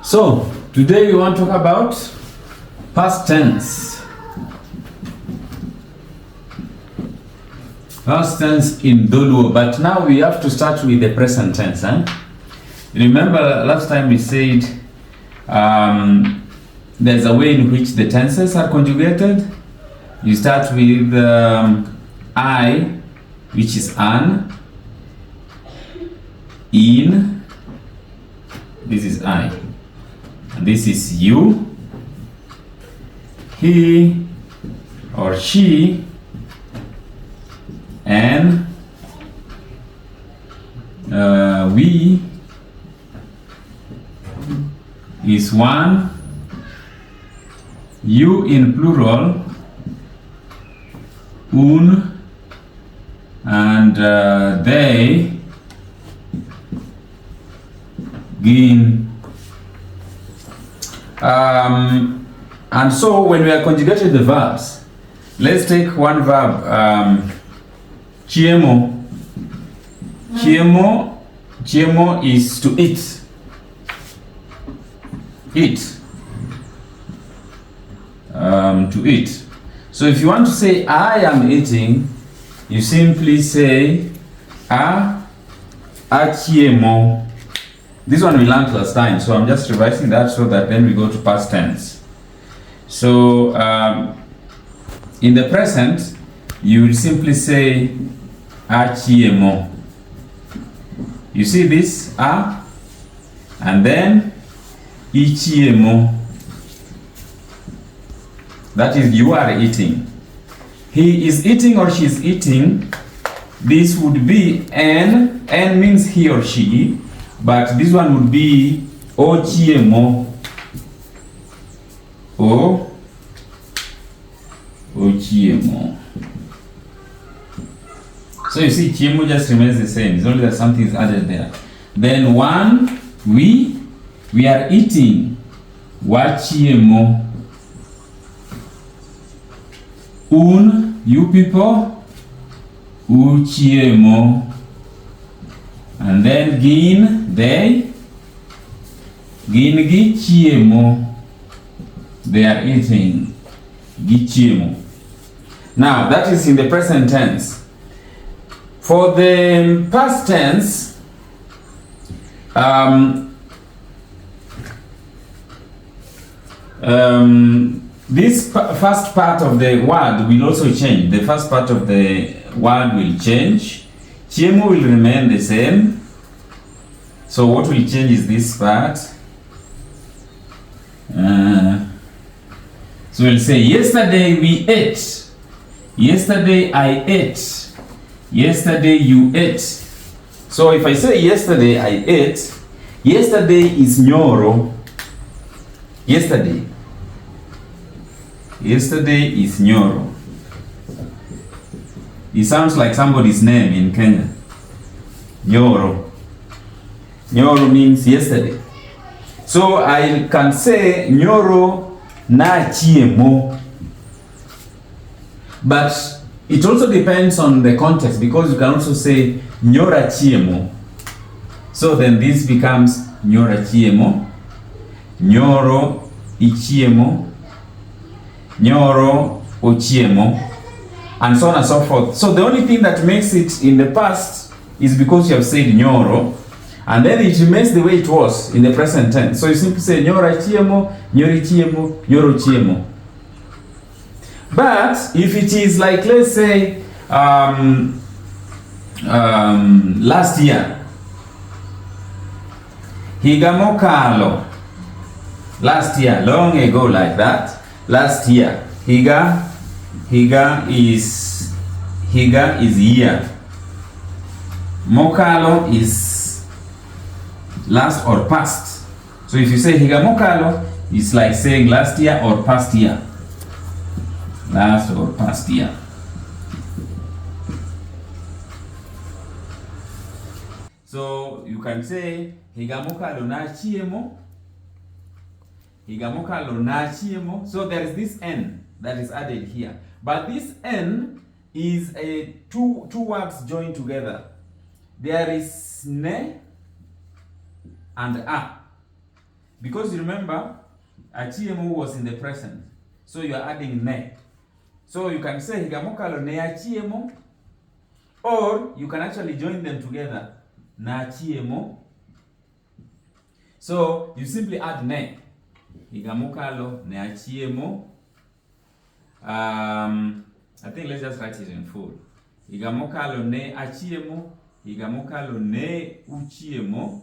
So, today we want to talk about past tense. Past tense in Dholuo, but now we have to start with the present tense. Remember last time we said there's a way in which the tenses are conjugated. You start with I, which is an, in, this is I, and this is you, he or she, and we is one, you in plural, un, and they, gin. And so when we are conjugating the verbs, let's take one verb, chiemo. Chiemo is to eat. Eat. To eat. So if you want to say I am eating, you simply say chiemo. This one we learned last time, so I'm just revising that so that then we go to past tense. So in the present, you will simply say chiemo. You see this and then ichiemo. That is, you are eating. He is eating or she is eating. This would be n. N means he or she, but this one would be ochiemo. Ochiemo. So you see, chiemo just remains the same. It's only that something is added there. Then one, we are eating. Wachiemo. Un, you people. Uchiemo. And then gin, they. Gin gichiemo. They are eating. Gichiemo. Now that is in the present tense. For the past tense, this first part of the word will also change. The first part of the word will change. Chiemo will remain the same. So what will change is this part. So we'll say, yesterday we ate. Yesterday I ate. Yesterday you ate. So if I say yesterday I ate, yesterday is nyoro. Yesterday. Yesterday is nyoro. It sounds like somebody's name in Kenya. Nyoro. Nyoro means yesterday. So I can say nyoro na chiemo. But it also depends on the context, because you can also say nyora chiemo. So then this becomes nyora chiemo, nyoro ichiemo, nyoro ochiemo, and so on and so forth. So the only thing that makes it in the past is because you have said nyoro, and then it remains the way it was in the present tense. So you simply say nyora chiemo, nyori chiemo, nyoro chiemo. But if it is like, let's say, last year, higa mokalo, last year, long ago, like that, last year, higa is year, mokalo is last or past. So if you say higa mokalo, it's like saying last year or past year. Last or past year. So you can say higamokalo na chiemo. Higamokalo na chiemo. So there is this n that is added here. But this n is a two words joined together. There is ne and a. because you remember achiemo was in the present, so you are adding ne. So you can say higamokalo ne achiemo, or you can actually join them together, na achiemo. So you simply add ne. Higamokalo ne achiemo. I think let's just write it in full. Higamokalo ne achiemo, higamokalo ne uchiemo,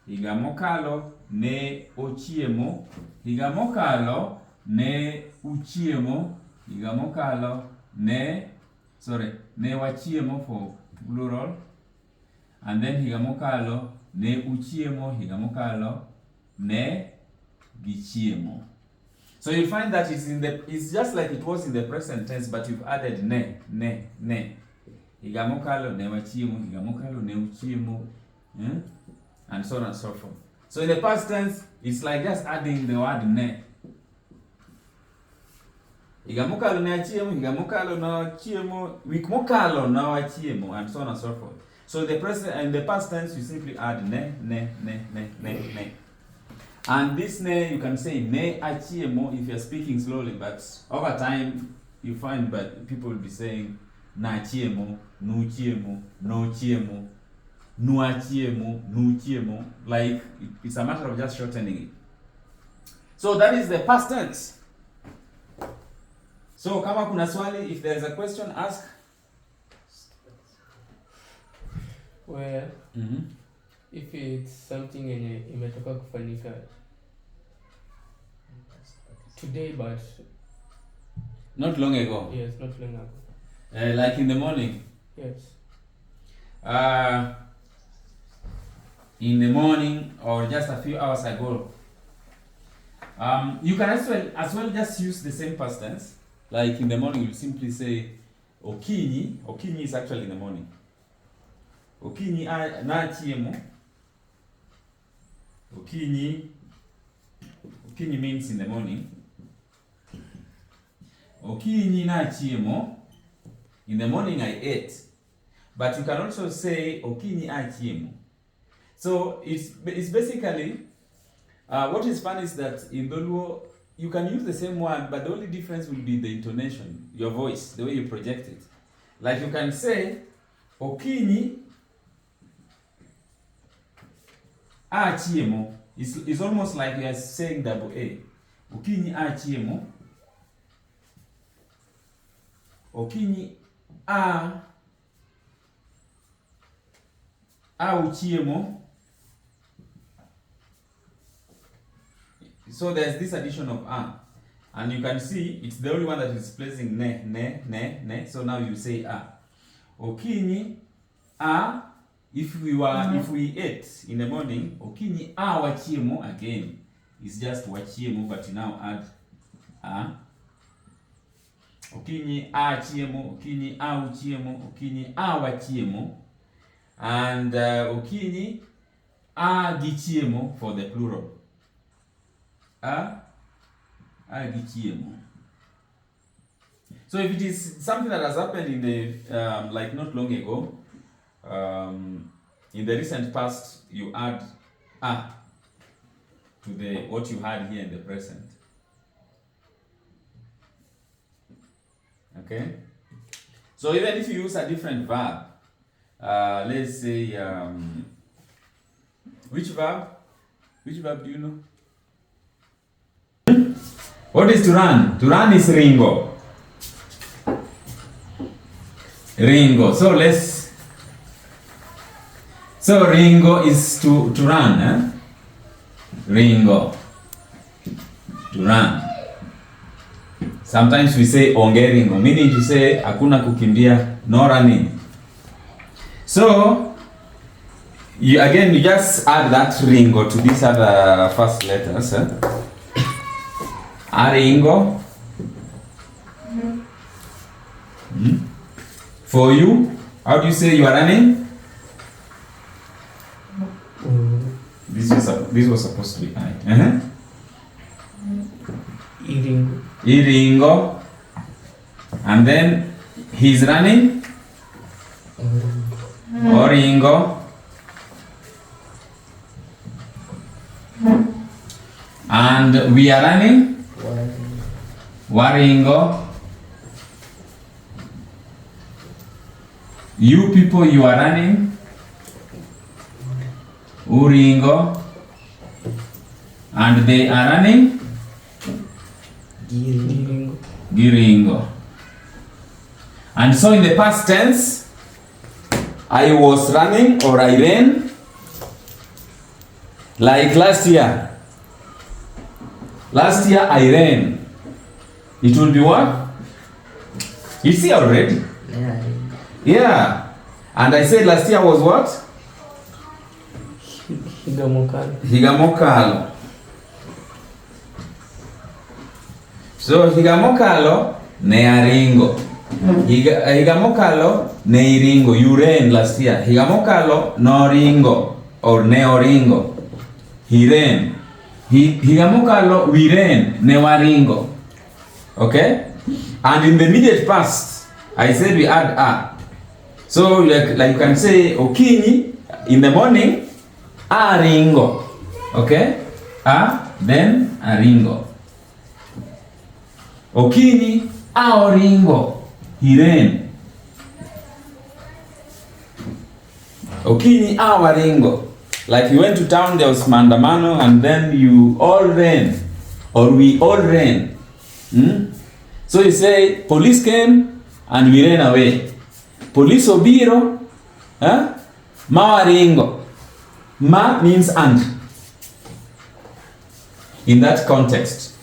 higamokalo ne ochiemo, higamokalo ne uchiemo, higamokalo ne wachiemo for plural, and then higamokalo ne uchiemo, higamokalo ne gichiemo. So you find that it's just like it was in the present tense, but you've added ne. Higamokalo ne wachiemo, higamokalo ne uchiemo, and so on and so forth. So in the past tense, it's like just adding the word ne. Higamokalo ne achiemo, higamokalo na chiemo, wikmokalo na wachiemo, and so on and so forth. So in the past tense, you simply add ne. And this ne, you can say ne achiemo if you're speaking slowly, but over time you find that people will be saying na achiemo, nu chiemo, no chiemo, nu achiemo, nu chiemo. Like it's a matter of just shortening it. So that is the past tense. So kama kuna swali, if there's a question, ask. Well, if it's something imetoka kufanyika today, but not long ago. Yes, not long ago. Like in the morning. Yes. In the morning or just a few hours ago. You can as well just use the same past tense. Like in the morning, you simply say okinyi. Okinyi is actually in the morning. Okinyi na achiemo. Okinyi means in the morning. Okinyi na achiemo. In the morning I ate. But you can also say okinyi achiemo. So it's basically what is fun is that in Dholuo you can use the same word, but the only difference will be the intonation, your voice, the way you project it. Like you can say okinyi achiemo. It's almost like you are saying double A. Okinyi achiemo. Okinyi uchiemo. So there's this addition of a, and you can see it's the only one that is placing ne. So now you say a. Okinyi if we ate in the morning, okinyi wachiemo again. It's just wachiemo, but you now add a. Okinyi achiemo, okinyi uchiemo, okinyi wachiemo, and okinyi gichiemo for the plural. Gichiemo. So if it is something that has happened in the like not long ago, in the recent past, you add to the what you had here in the present. Okay. So even if you use a different verb, let's say which verb do you know? What is to run? To run is ringo. So ringo is to run, Ringo. To run. Sometimes we say ongeringo, meaning to say hakuna kukimbia, no running. So you just add that ringo to these other first letters. Aringo. For you, how do you say you are running? This was supposed to be I. Iringo. And then he's running. Oringo. And we are running. Waringo. You people, you are running. Uringo. And they are running. Giringo. And so in the past tense, I was running or I ran. Like last year. Last year I ran. It will be what? You see already? Yeah. And I said last year was what? Higamokalo. So higamokalo ne aringo. Higamokalo ne iringo. You ran last year. Higamokalo no ringo or ne oringo. He ran. Higamokalo we ran ne waringo. Okay? And in the immediate past, I said we add a. So like you can say Okinyi in the morning, aringo. Okay? A, then aringo. Okinyi, aoringo. He ran. Okinyi, awaringo. Like you went to town, there was mandamano, and then you all ran. Or we all ran. So you say, police came and we ran away. Police obiro, mawaringo. Ma means and. In that context.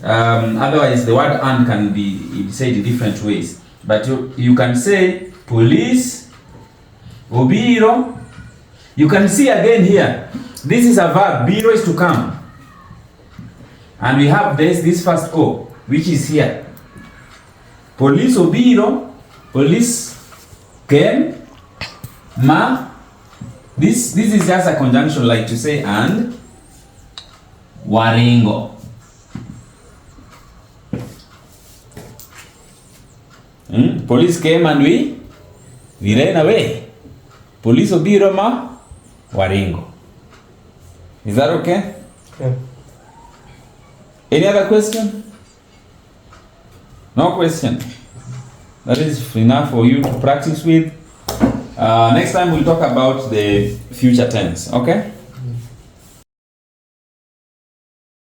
Otherwise, the word and can be said in different ways. But you can say police, obiro. You can see again here. This is a verb. Biro is to come. And we have this first O, which is here. Police obiro. Police came. Ma. This is just a conjunction like to say and. Waringo. Police came and we ran away. Police obiro ma waringo. Is that okay? Yeah. Any other question? No question. That is enough for you to practice with. Next time we'll talk about the future tense. Okay?